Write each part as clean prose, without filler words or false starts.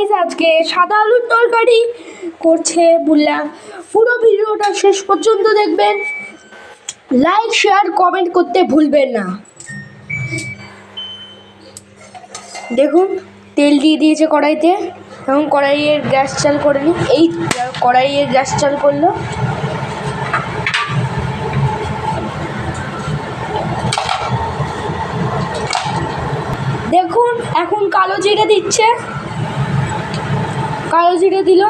Guys আজকে সাদা আলুর তরকারি করছে বুল্লা। পুরো ভিডিওটা শেষ পর্যন্ত দেখবেন, লাইক শেয়ার কমেন্ট করতে ভুলবেন না। দেখুন তেল দিয়ে দিয়েছে কড়াইতে এবং কড়াইয়ের গ্যাস চাল করে নি। এই কড়াইয়ের গ্যাস চাল করলো। দেখুন এখন কালো জিরে দিচ্ছে, কালো জিরে দিল,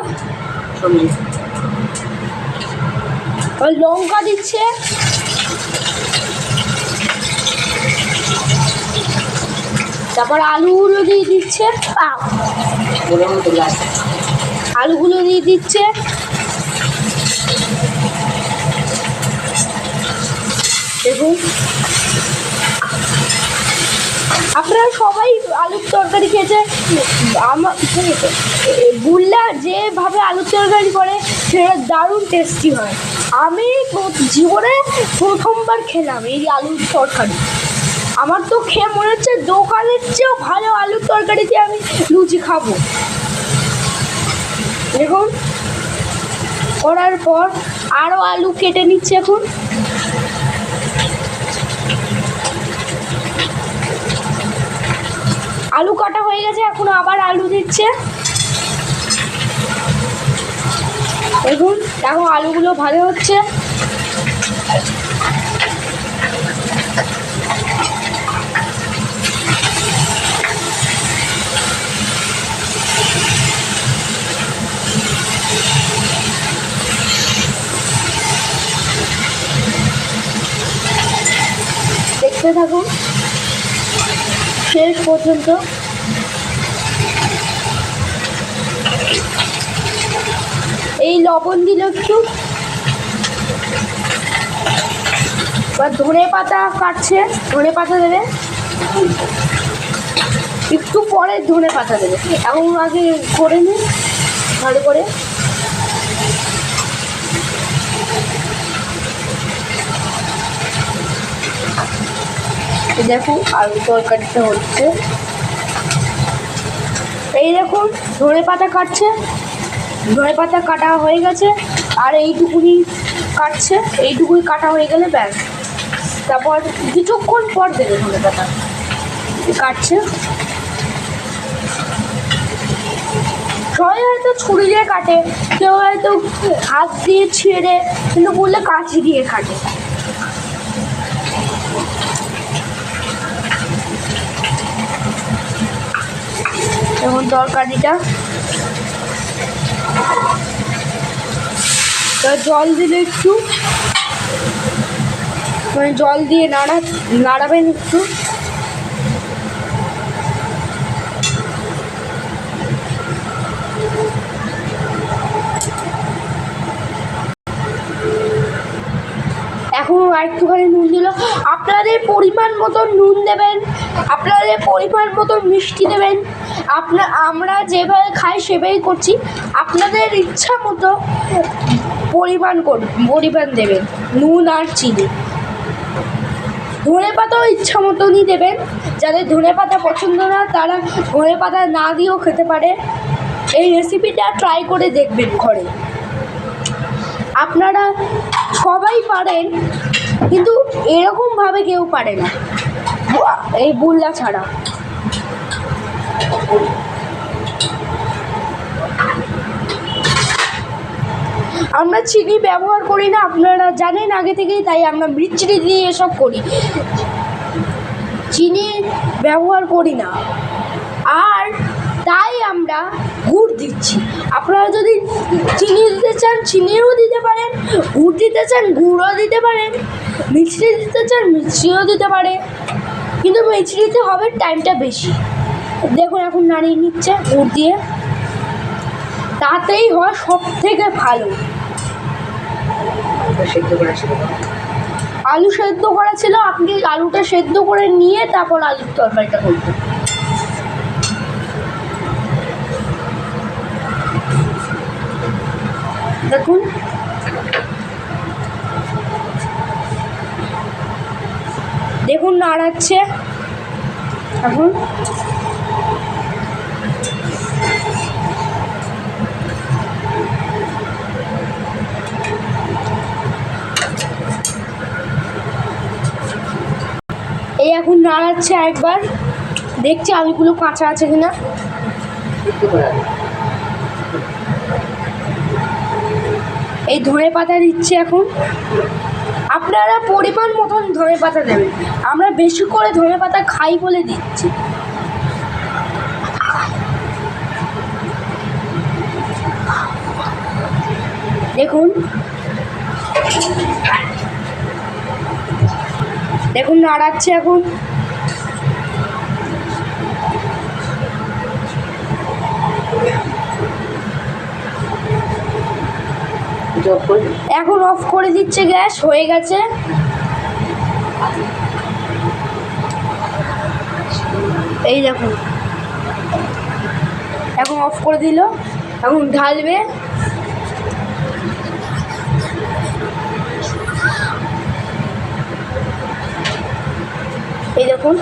লঙ্কা দিচ্ছে, তারপর আলুগুলো দিয়ে দিচ্ছে, আলুগুলো দিয়ে দিচ্ছে, দেখুন আপনারা সবাই আলুর তরকারি খেয়েছে। আমার বুল্লা যেভাবে আলুর তরকারি করে সেটা দারুণ টেস্টি হয়। আমি জীবনে প্রথমবার খেলাম এই আলুর তরকারি। আমার তো খেয়ে মনে হচ্ছে দোকানের চেয়েও ভালো আলুর তরকারি দিয়ে আমি লুচি খাবো। দেখুন করার পর আরও আলু কেটে নিচ্ছে। এখন আলু কাটা হয়ে গেছে, এখন আবার আলু দিচ্ছে। দেখুন এখন আলুগুলো ভালো হচ্ছে। দেখতে থাকুন শেষ পর্যন্ত। এই লবণ দিল একটু, এবার ধনে পাতা কাটছে, ধনে পাতা দেবে একটু পরে, ধনে পাতা দেবে। এখন আগে করে নিন ভালো করে। দেখুন আলু তরকারিটা হচ্ছে। এই দেখুন ধনে পাতা কাটছে, ধনে পাতা কাটা হয়ে গেছে, আর এইটুকুনি কাটছে, এইটুকুনি কাটা হয়ে গেলে ব্যাস। তারপর কিছুক্ষণ পর দেবে ধনে পাতা কাটছে। সবাই হয়তো ছুরি দিয়ে কাটে, কেউ হয়তো হাত দিয়ে ছেড়ে, কিন্তু বললে কাঁচি দিয়ে কাটে। এবং তরকারিটা জল দিলে একটু, মানে জল দিয়ে নাড়াবেন একটু। এখন একটুখানি নুন দিল। আপনাদের পরিমাণ মতন নুন দেবেন, আপনাদের পরিমাণ মতন মিষ্টি দেবেন। আমরা যেভাবে খাই সেভাবেই করছি, আপনাদের ইচ্ছা মতো পরিমাণ দেবেন নুন আর চিনি। ধনে পাতাও ইচ্ছা মতনই দেবেন। যাদের ধনে পাতা পছন্দ না তারা ধনে পাতা না দিয়েও খেতে পারে। এই রেসিপিটা ট্রাই করে দেখবেন ঘরে। আপনারা সবাই পারেন, কিন্তু এরকমভাবে কেউ পারে না এই বুল্লা ছাড়া। আমরা চিনি ব্যবহার করি না, আপনারা জানেন আগে থেকেই, তাই আমরা মিষ্টি দিয়ে এসব করি, চিনি ব্যবহার করি না। আর তাই আমরা গুড় দিচ্ছি। আপনারা যদি চিনি দিতে চান চিনিও দিতে পারেন, গুড় দিতে চান গুড়ও দিতে পারেন, মিষ্টি দিতে চান মিষ্টিও দিতে পারে, কিন্তু মিষ্টি দিতে হবে টাইমটা বেশি। দেখুন এখন নাড়িয়ে নিচ্ছে গুড় দিয়ে, তাতেই হয় সব থেকে ভালো। আলু সেদ্ধ করা ছিল, আপনি আলুটা সেদ্ধ করে নিয়ে তারপর আলুর তরকারিটা করবেন। দেখুন দেখুন নাড়াচ্ছে এখন। নাড়াচ্ছে একবার, দেখছি আলুগুলো কাঁচা আছে কিনা। এই ধনে পাতা দিচ্ছে এখন। আপনারা পরিমাণ মতন ধনে পাতা দেবেন, আমরা বেশি করে ধনে পাতা খাই বলে দিচ্ছি। দেখুন দেখুন নাড়াচ্ছে এখন। এখন অফ করে দিচ্ছে গ্যাস, হয়ে গেছে। এই দেখুন এখন অফ করে দিল, এখন ঢালবে। এই দেখুন।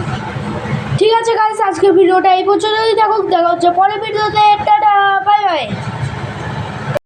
ঠিক আছে গাইস, আজকে ভিডিওটা এই পর্যন্তই থাকুক, দেখা হচ্ছে পরের ভিডিওতে। Tata, bye bye.